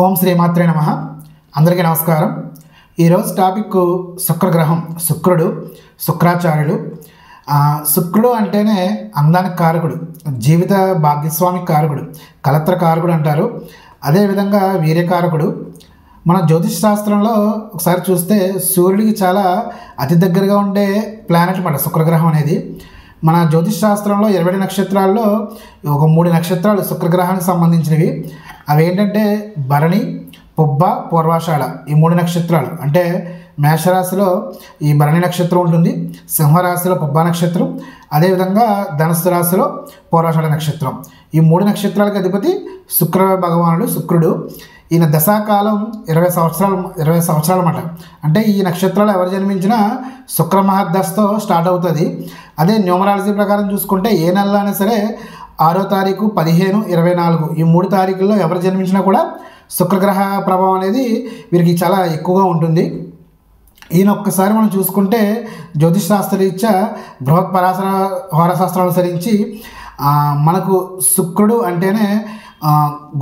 ఓం శ్రీమాత్రే నమః. అందరికీ నమస్కారం. ఈరోజు టాపిక్ శుక్రగ్రహం, శుక్రాచార్యులు. శుక్రుడు అంటేనే అందానికి కారకుడు, జీవిత భాగ్యస్వామి కారకుడు, కలత్ర కారకుడు అంటారు. అదేవిధంగా వీర్యకారకుడు. మన జ్యోతిష్ శాస్త్రంలో ఒకసారి చూస్తే సూర్యుడికి చాలా అతి దగ్గరగా ఉండే ప్లానెట్ అన్నమాట శుక్రగ్రహం అనేది. మన జ్యోతిష్ శాస్త్రంలో 20 నక్షత్రాల్లో ఒక 3 నక్షత్రాలు శుక్రగ్రహానికి సంబంధించినవి. అవి ఏంటంటే భరణి, పుబ్బ, పూర్వాషాఢ. ఈ 3 నక్షత్రాలు అంటే మేషరాశిలో ఈ భరణి నక్షత్రం ఉంటుంది, సింహరాశిలో పుబ్బ నక్షత్రం, అదేవిధంగా ధనుస్సు రాశిలో పూర్వాషాఢ నక్షత్రం. ఈ 3 నక్షత్రాలకు అధిపతి శుక్ర భగవానుడు, శుక్రుడు. ఈయన దశాకాలం 20 సంవత్సరాలు అన్నమాట. అంటే ఈ నక్షత్రాలు ఎవరు జన్మించినా శుక్ర మహర్దశతో స్టార్ట్ అవుతుంది. అదే న్యూమరాలజీ ప్రకారం చూసుకుంటే ఏ నెలలో అయినా సరే 6వ తారీఖు, 15, 24 ఈ 3 తారీఖుల్లో ఎవరు జన్మించినా కూడా శుక్రగ్రహ ప్రభావం అనేది వీరికి చాలా ఎక్కువగా ఉంటుంది. ఈయన ఒక్కసారి మనం చూసుకుంటే జ్యోతిష్ శాస్త్రరీత్యా బృహత్ పరాశర హోరాశాస్త్రం అనుసరించి మనకు శుక్రుడు అంటేనే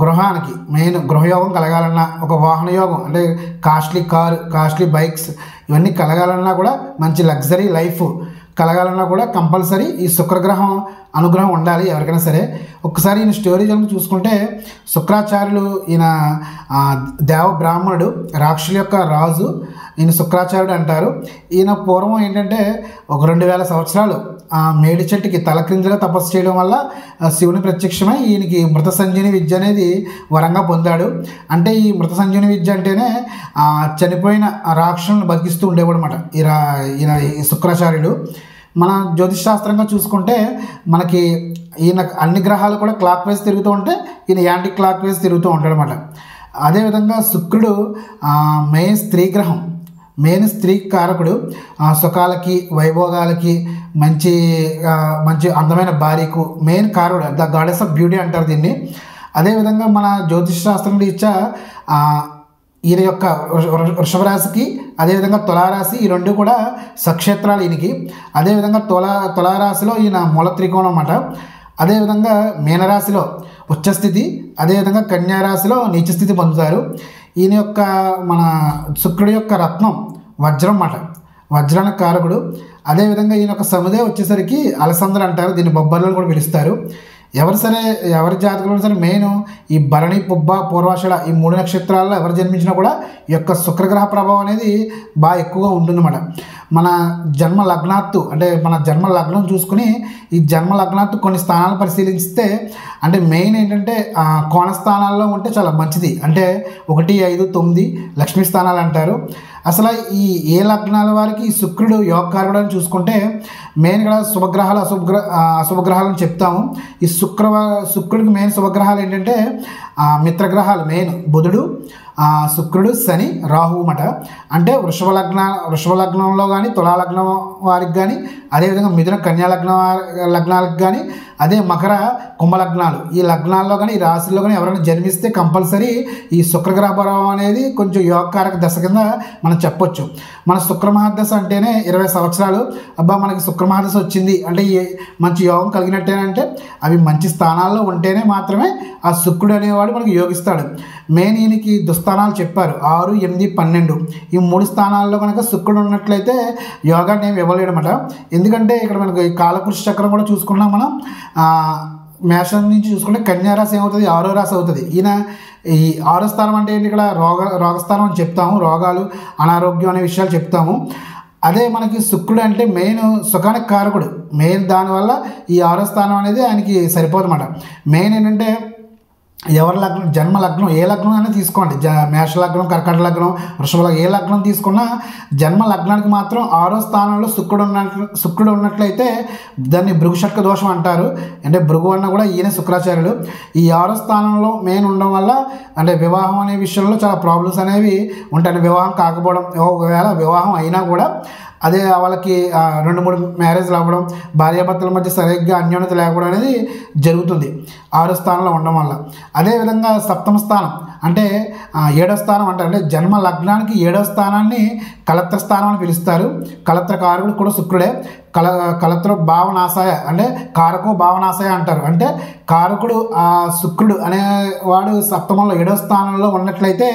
గృహానికి మెయిన్ గృహయోగం కలగాలన్నా, ఒక వాహన యోగం అంటే కాస్ట్లీ కారు, కాస్ట్లీ బైక్స్ ఇవన్నీ కలగాలన్నా కూడా, మంచి లగ్జరీ లైఫ్ కలగాలన్నా కూడా కంపల్సరీ ఈ శుక్రగ్రహం అనుగ్రహం ఉండాలి ఎవరికైనా సరే. ఒక్కసారి ఈయన స్టోరీ కనుక చూసుకుంటే శుక్రాచార్యులు ఈయన దేవ బ్రాహ్మణుడు, రాక్షుల యొక్క రాజు. ఈయన శుక్రాచార్యుడు అంటారు. ఈయన పూర్వం ఏంటంటే ఒక 2000 సంవత్సరాలు మేడి చెట్టుకి తలక్రిందుగా తపస్సు చేయడం వల్ల శివుని ప్రత్యక్షమై ఈయనకి మృత సంజీవని విద్య అనేది వరంగా పొందాడు. అంటే ఈ మృత సంజీవని విద్య అంటేనే చనిపోయిన రాక్షసులను బతికిస్తూ ఉండేవాడు అనమాట ఈయన శుక్రాచార్యుడు. మన జ్యోతిష్ శాస్త్రంగా చూసుకుంటే మనకి ఈయన అన్ని గ్రహాలు కూడా క్లాక్ వైజ్ తిరుగుతూ ఉంటే ఈయన యాంటీ క్లాక్ వైజ్ తిరుగుతూ ఉంటాడు అనమాట. అదేవిధంగా శుక్రుడు మెయిన్ స్త్రీ కారకుడు. సుఖాలకి, వైభోగాలకి, మంచి అందమైన భార్యకు మెయిన్ కారకుడు, ద గాడెస్ ఆఫ్ బ్యూటీ అంటారు దీన్ని. అదేవిధంగా మన జ్యోతిష్ శాస్త్రం రీత్యా ఈయన యొక్క వృషభ రాశికి, అదేవిధంగా తులారాశి, ఈ 2 కూడా సక్షేత్రాలు ఈయనకి. అదేవిధంగా తులారాశిలో ఈయన మూల త్రికోణం అన్నమాట. అదేవిధంగా మీనరాశిలో ఉచ్చస్థితి, అదేవిధంగా కన్యారాశిలో నీచస్థితి పొందుతారు. ఈయన యొక్క మన శుక్రుడి యొక్క రత్నం వజ్రం అన్నమాట, వజ్రానికి కారకుడు. అదేవిధంగా ఈయన యొక్క సముదే వచ్చేసరికి అలసందలు అంటారు, దీన్ని బొబ్బర్లను కూడా పిలుస్తారు. ఎవరి జాతకంలో సరే మెయిన్ ఈ భరణి, పుబ్బ, పూర్వాషాఢ ఈ 3 నక్షత్రాల్లో ఎవరు జన్మించినా కూడా ఈ యొక్క శుక్రగ్రహ ప్రభావం అనేది బాగా ఎక్కువగా ఉంటుందన్నమాట. మన జన్మ లగ్నం చూసుకుని ఈ జన్మ లగ్నాత్తు కొన్ని స్థానాలు పరిశీలిస్తే అంటే మెయిన్ ఏంటంటే కోణ స్థానాల్లో ఉంటే చాలా మంచిది. అంటే 1, 5, 9 లక్ష్మీ స్థానాలు అంటారు. అసలు ఈ ఏ లగ్నాల వారికి ఈ శుక్రుడు యోగకారకుడు అని చూసుకుంటే మెయిన్ ఇక్కడ శుభగ్రహాలు, అశుభగ్రహాలను చెప్తాము. ఈ శుక్రుడికి మెయిన్ శుభగ్రహాలు ఏంటంటే మిత్రగ్రహాలు మెయిన్ బుధుడు, శుక్రుడు, శని, రాహువు అన్నమాట. అంటే వృషభ లగ్నంలో కానీ, తులా లగ్నం వారికి కానీ, అదేవిధంగా మిథున కన్యా లగ్నాలకు కానీ, అదే మకర కుంభ లగ్నాలు ఈ లగ్నాల్లో కానీ, ఈ రాశుల్లో కానీ ఎవరైనా జన్మిస్తే కంపల్సరీ ఈ శుక్రగ్రహ ప్రభావం అనేది కొంచెం యోగకారక దశ కింద మనం చెప్పొచ్చు. మన శుక్రమహాదశ అంటేనే 20 సంవత్సరాలు. మనకి శుక్రమహాదశ వచ్చింది అంటే మంచి యోగం కలిగినట్టేనంటే అవి మంచి స్థానాల్లో ఉంటేనే మాత్రమే ఆ శుక్రుడు అనేవాడు మనకి యోగిస్తాడు. మెయిన్ ఈయనకి దుస్థానాలు చెప్పారు 6, 8, 12 ఈ 3 స్థానాల్లో కనుక శుక్రుడు ఉన్నట్లయితే యోగాన్ని ఏమి ఇవ్వలేడు అనమాట. ఎందుకంటే ఇక్కడ మనకు కాలపురుష చక్రం కూడా చూసుకున్నాం మనం. మేషం నుంచి చూసుకుంటే కన్యారాశి ఏమవుతుంది, 6వ రాశి అవుతుంది. ఈయన ఈ 6వ స్థానం అంటే ఏంటి, ఇక్కడ రోగస్థానం అని చెప్తాము, రోగాలు, అనారోగ్యం అనే విషయాలు చెప్తాము. అదే మనకి శుక్రుడు అంటే మెయిన్ సుఖానికి కారకుడు. మెయిన్ దానివల్ల ఈ 6వ స్థానం అనేది ఆయనకి సరిపోదన్నమాట. మెయిన్ ఏంటంటే ఎవరి లగ్నం, జన్మ లగ్నం ఏ లగ్నం అయినా తీసుకోండి, మేష లగ్నం, కర్కాటక లగ్నం, వృషభ లగ్నం ఏ లగ్నం తీసుకున్నా జన్మ లగ్నానికి మాత్రం 6వ స్థానంలో శుక్రుడు ఉన్నట్లయితే దాన్ని భృగుషట్క దోషం అంటారు. అంటే భృగు అన్న కూడా ఈయన శుక్రాచార్యుడు. ఈ 6వ స్థానంలో మెయిన్ ఉండడం వల్ల అంటే వివాహం అనే విషయంలో చాలా ప్రాబ్లమ్స్ అనేవి ఉంటాయి. వివాహం కాకపోవడం, ఒకవేళ వివాహం అయినా కూడా అదే వాళ్ళకి 2-3 మ్యారేజ్లు అవ్వడం, భార్యాభర్తల మధ్య సరిగ్గా అన్యోన్యత లేకపోవడం అనేది జరుగుతుంది 6వ స్థానంలో ఉండడం వల్ల. అదేవిధంగా 7వ స్థానం అంటే 7వ స్థానం అంటారు. అంటే జన్మ లగ్నానికి 7వ స్థానాన్ని కలత్ర స్థానం అని పిలుస్తారు. కలత్ర కారకుడు కూడా శుక్రుడే. కలత్ర భావనాశయ అంటే కారకో భావనాశయ అంటారు. అంటే కారకుడు ఆ శుక్రుడు అనేవాడు సప్తమంలో 7వ స్థానంలో ఉన్నట్లయితే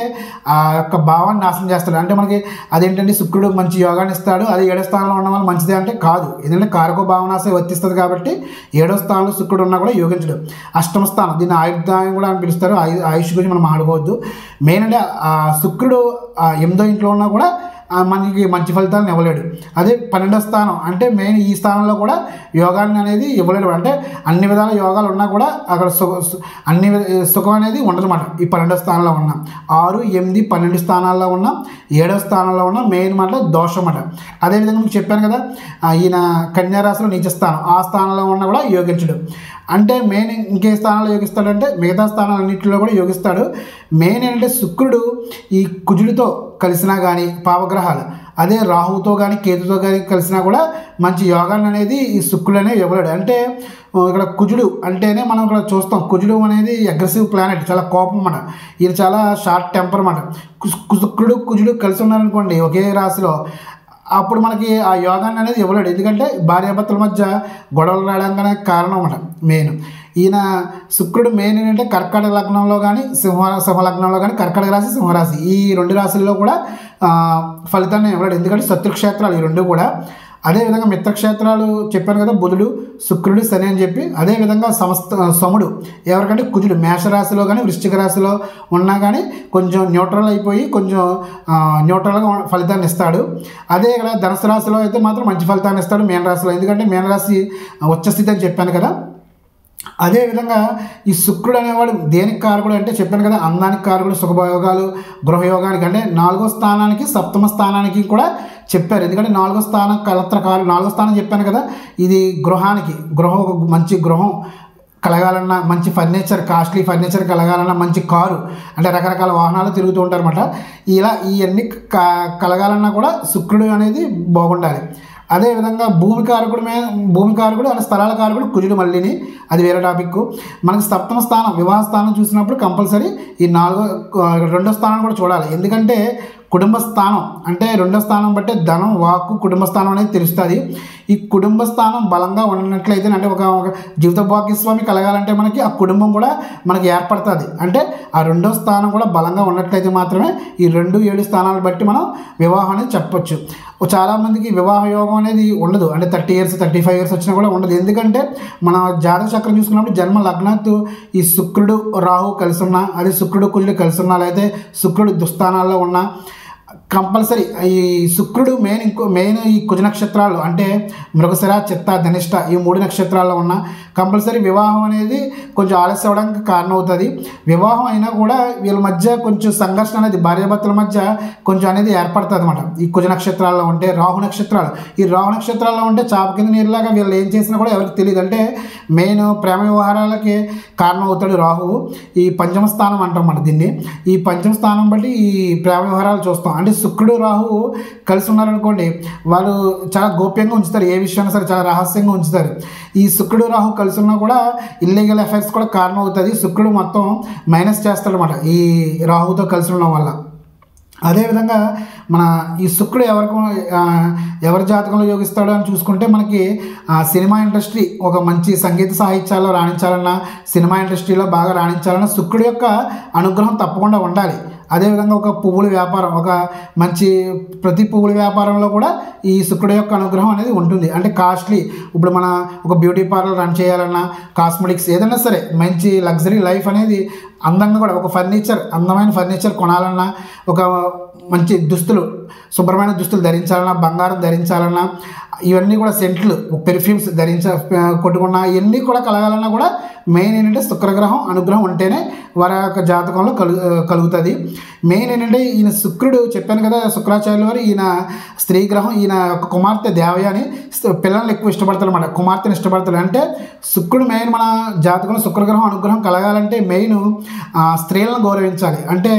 ఆ యొక్క భావాన్ని నాశనం చేస్తాడు. అంటే మనకి అదేంటంటే శుక్రుడు మంచి యోగాన్ని ఇస్తాడు, అది 7వ స్థానంలో ఉన్న వాళ్ళు మంచిదే అంటే కాదు. ఎందుకంటే కారకో భావనాశయ వర్తిస్తుంది కాబట్టి 7వ స్థానంలో శుక్రుడు ఉన్నా కూడా యోగించడు. 8వ స్థానం, దీన్ని ఆయుర్దాయం కూడా అని పిలుస్తారు. ఆయుష్ గురించి మనం ఆడుకోవద్దు. మెయిన్ అంటే శుక్రుడు 8వ ఇంట్లో ఉన్నా కూడా మనకి మంచి ఫలితాలను ఇవ్వలేడు. అదే 12వ స్థానం అంటే మెయిన్ ఈ స్థానంలో కూడా యోగాన్ని అనేది ఇవ్వలేడు. అంటే అన్ని విధాల యోగాలు ఉన్నా కూడా అక్కడ అన్ని సుఖం అనేది ఉండదన్నమాట. ఈ 12వ స్థానంలో ఉన్న 6, 8, 12 స్థానాల్లో ఉన్న 7వ స్థానంలో ఉన్న మెయిన్ మాట దోషం అన్నమాట. అదేవిధంగా మీకు చెప్పాను కదా, ఈయన కన్యారాశిలో నీచ స్థానం, ఆ స్థానంలో ఉన్న కూడా యోగించడు. అంటే మెయిన్ ఇంకే స్థానాల్లో యోగిస్తాడంటే మిగతా స్థానాలన్నింటిలో కూడా యోగిస్తాడు. మెయిన్ ఏంటంటే శుక్రుడు ఈ కుజుడితో కలిసినా కానీ పాపగ్రహాలు, అదే రాహువుతో కానీ కేతుతో కానీ కలిసినా కూడా మంచి యోగాన్ని అనేది ఈ శుక్రుడు అనేది ఇవ్వలేడు. అంటే ఇక్కడ కుజుడు అంటేనే మనం ఇక్కడ చూస్తాం, కుజుడు అనేది అగ్రెసివ్ ప్లానెట్, చాలా కోపం అన్నమాట. ఈయన చాలా షార్ట్ టెంపర్ అన్నమాట. శుక్రుడు కుజుడు కలిసి ఉన్నారనుకోండి ఒకే రాశిలో, అప్పుడు మనకి ఆ యోగాన్ని అనేది ఇవ్వలేడు. ఎందుకంటే భార్యాభర్తల మధ్య గొడవలు రావడానికి కారణం అన్నమాట మెయిన్. ఈయన శుక్రుడు మెయిన్ ఏంటంటే కర్కాటక లగ్నంలో కానీ సింహలగ్నంలో కానీ, కర్కాటక రాశి సింహరాశి ఈ 2 రాశుల్లో కూడా ఫలితాన్ని ఇవ్వలేడు. ఎందుకంటే శత్రుక్షేత్రాలు ఈ 2 కూడా. అదేవిధంగా మిత్రక్షేత్రాలు చెప్పాను కదా, బుధుడు, శుక్రుడు, శని అని చెప్పి. అదేవిధంగా సముడు ఎవరికంటే కుజుడు మేషరాశిలో కానీ వృశ్చిక రాశిలో ఉన్నా కానీ కొంచెం న్యూట్రల్ అయిపోయి కొంచెం న్యూట్రల్గా ఫలితాన్ని ఇస్తాడు. అదే ఇక్కడ ధనుసు రాశిలో అయితే మాత్రం మంచి ఫలితాన్ని ఇస్తాడు మీనరాశిలో. ఎందుకంటే మీనరాశి ఉచ్చస్థితి అని చెప్పాను కదా. అదేవిధంగా ఈ శుక్రుడు అనేవాడు దేనికి కారకుడు అంటే చెప్పాను కదా, అందానికి కారకుడు, సుఖభోగాలు, గృహయోగానికి. అంటే 4వ స్థానానికి 7వ స్థానానికి కూడా చెప్పారు. ఎందుకంటే 4వ స్థానం కలత్రకారు, 4వ స్థానం చెప్పాను కదా, ఇది గృహానికి, ఒక మంచి గృహం కలగాలన్నా, మంచి ఫర్నిచర్, కాస్ట్లీ ఫర్నిచర్ కలగాలన్నా, మంచి కారు అంటే రకరకాల వాహనాలు తిరుగుతూ ఉంటారన్నమాట. ఇలా ఇవన్నీ కలగాలన్నా కూడా శుక్రుడు అనేది బాగుండాలి. అదేవిధంగా భూమి కారకుడు అంటే స్థలాల కారకుడు కుజుడు మళ్ళీని, అది వేరే టాపిక్. మనకి 7వ స్థానం వివాహ స్థానం చూసినప్పుడు కంపల్సరీ ఈ 2వ స్థానం కూడా చూడాలి. ఎందుకంటే కుటుంబ స్థానం అంటే 2వ స్థానం బట్టే ధనం, వాక్కు, కుటుంబ స్థానం అనేది తెలుస్తుంది. ఈ కుటుంబ స్థానం బలంగా ఉన్నట్లయితే అంటే ఒక జీవిత భాగ్యస్వామి కలగాలంటే మనకి ఆ కుటుంబం కూడా మనకి ఏర్పడుతుంది. అంటే ఆ 2వ స్థానం కూడా బలంగా ఉన్నట్లయితే మాత్రమే ఈ 2, 7 స్థానాలు బట్టి మనం వివాహం అనేది చెప్పొచ్చు. చాలామందికి వివాహ యోగం అనేది ఉండదు. అంటే 30 years 35 years వచ్చినా కూడా ఉండదు. ఎందుకంటే మన జాతక చక్రం చూసుకున్నప్పుడు జన్మ లగ్నాత్తు ఈ శుక్రుడు రాహు కలిసి ఉన్నా, అదే శుక్రుడు కుజుడు కలిసి ఉన్నా, అయితే శుక్రుడు దుస్థానాల్లో ఉన్నా కంపల్సరీ ఈ శుక్రుడు మెయిన్ ఈ కుజ నక్షత్రాలు అంటే మృగశిర, చిత్త, ధనిష్ట ఈ 3 నక్షత్రాల్లో ఉన్న కంపల్సరీ వివాహం అనేది కొంచెం ఆలస్యం అవడానికి కారణం అవుతుంది. వివాహం అయినా కూడా వీళ్ళ మధ్య కొంచెం సంఘర్షణ అనేది భార్యాభర్తల మధ్య కొంచెం అనేది ఏర్పడుతుంది అనమాట. ఈ కుజ నక్షత్రాల్లో ఉంటే, రాహు నక్షత్రాల్లో ఉంటే చాప కింద నీరులాగా వీళ్ళు ఏం చేసినా కూడా ఎవరికి తెలియదు. అంటే మెయిన్ ప్రేమ వ్యవహారాలకి కారణం అవుతాడు రాహువు. ఈ 5వ స్థానం అంటాం మనం దీన్ని. ఈ 5వ స్థానం బట్టి ఈ ప్రేమ వ్యవహారాలు చూస్తాం. అంటే శుక్రుడు రాహువు కలిసి ఉన్నారనుకోండి, వాళ్ళు చాలా గోప్యంగా ఉంచుతారు, ఏ విషయాన్ని సరే చాలా రహస్యంగా ఉంచుతారు. ఈ శుక్రుడు రాహు కలిసి ఉన్నా కూడా ఇల్లీగల్ ఎఫెక్ట్స్ కూడా కారణం అవుతుంది. శుక్రుడు మొత్తం మైనస్ చేస్తాడు అన్నమాట ఈ రాహుతో కలిసి ఉండడం వల్ల. అదేవిధంగా మన ఈ శుక్రుడు ఎవరి జాతకంలో యోగిస్తాడు అని చూసుకుంటే మనకి సినిమా ఇండస్ట్రీ ఒక మంచి సంగీత సాహిత్యాల్లో రాణించాలన్నా, సినిమా ఇండస్ట్రీలో బాగా రాణించాలన్నా శుక్రుడు యొక్క అనుగ్రహం తప్పకుండా ఉండాలి. అదేవిధంగా ఒక పువ్వుల వ్యాపారం, ఒక మంచి ప్రతి పువ్వుల వ్యాపారంలో కూడా ఈ శుక్రుడు యొక్క అనుగ్రహం అనేది ఉంటుంది. అంటే కాస్ట్లీ, ఇప్పుడు మన ఒక బ్యూటీ పార్లర్ రన్ చేయాలన్నా, కాస్మెటిక్స్ ఏదైనా సరే మంచి లగ్జరీ లైఫ్ అనేది అందంగా కూడా ఒక అందమైన ఫర్నిచర్ కొనాలన్నా, ఒక మంచి దుస్తులు, శుభ్రమైన దుస్తులు ధరించాలన్నా, బంగారం ధరించాలన్నా, ఇవన్నీ కూడా సెంట్లు, పెర్ఫ్యూమ్స్ కొట్టుకున్నా ఇవన్నీ కూడా కలగాలన్నా కూడా మెయిన్ ఏంటంటే శుక్రగ్రహం అనుగ్రహం ఉంటేనే వారి యొక్క జాతకంలో కలుగుతుంది. మెయిన్ ఏంటంటే ఈయన శుక్రుడు చెప్పాను కదా, శుక్రాచార్యుల వారు ఈయన స్త్రీ గ్రహం. ఈయన ఒక కుమార్తె దేవయాని పిల్లల్ని ఎక్కువ ఇష్టపడతారు అన్నమాట, కుమార్తెను ఇష్టపడతారు. అంటే శుక్రుడు మెయిన్ మన జాతకంలో శుక్రగ్రహం అనుగ్రహం కలగాలంటే మెయిన్ స్త్రీలను గౌరవించాలి. అంటే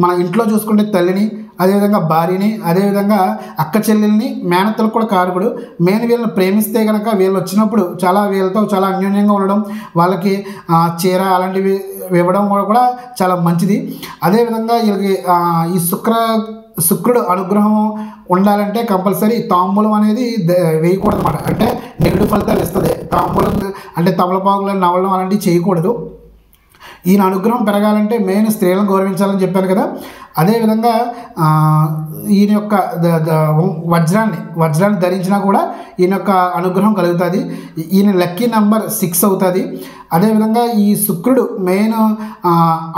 మన ఇంట్లో చూసుకుంటే తల్లిని, అదేవిధంగా భార్యని, అదేవిధంగా అక్క చెల్లెల్ని, మేనత్తలకు కూడా కారకుడు. మెయిన్ వీళ్ళని ప్రేమిస్తే కనుక వీళ్ళు వచ్చినప్పుడు వీళ్ళతో చాలా అన్యోన్యంగా ఉండడం, వాళ్ళకి చీర అలాంటివి ఇవ్వడం కూడా చాలా మంచిది. అదేవిధంగా వీళ్ళకి ఈ శుక్రుడు అనుగ్రహం ఉండాలంటే కంపల్సరీ తాంబూలం అనేది వేయకూడదు అన్నమాట. అంటే నెగిటివ్ ఫలితాలు ఇస్తుంది. తాంబూలం అంటే తమలపాకులను నవ్వడం అలాంటివి చేయకూడదు. ఈయన అనుగ్రహం పెరగాలంటే మెయిన్ స్త్రీలను గౌరవించాలని చెప్పాను కదా. అదేవిధంగా ఈయన యొక్క వజ్రాన్ని ధరించినా కూడా ఈయన యొక్క అనుగ్రహం కలుగుతుంది. ఈయన లక్కీ నెంబర్ 6 అవుతుంది. అదేవిధంగా ఈ శుక్రుడు మెయిన్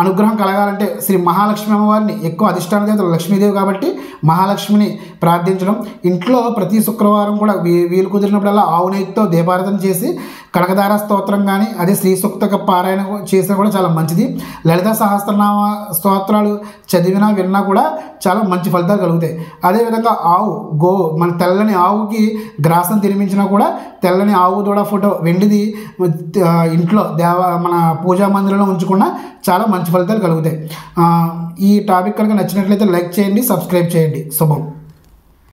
అనుగ్రహం కలగాలంటే శ్రీ మహాలక్ష్మి అమ్మవారిని, ఎక్కువ అధిష్టాన దేవత లక్ష్మీదేవి కాబట్టి మహాలక్ష్మిని ప్రార్థించడం. ఇంట్లో ప్రతి శుక్రవారం కూడా వీలు కుదిరినప్పుడల్లా ఆవు నెయ్యితో దీపారాధన చేసి కనకదార స్తోత్రం కానీ అదే శ్రీ సూక్త పారాయణ చేసినా కూడా చాలా మంచిది. లలిత సహస్రనామ స్తోత్రాలు చదివినా విన్నా కూడా చాలా మంచి ఫలితాలు కలుగుతాయి. అదేవిధంగా మన తెల్లని ఆవుకి గ్రాసం తినిపించినా కూడా తెల్లని ఆవు దూడ ఫోటో వెండిది ఇంట్లో మన పూజా మందిరంలో ఉంచుకున్నా చాలా మంచి ఫలితాలు కలుగుతాయి. ఈ టాపిక్ కనుక నచ్చినట్లయితే లైక్ చేయండి, సబ్స్క్రైబ్ చేయండి. శుభం.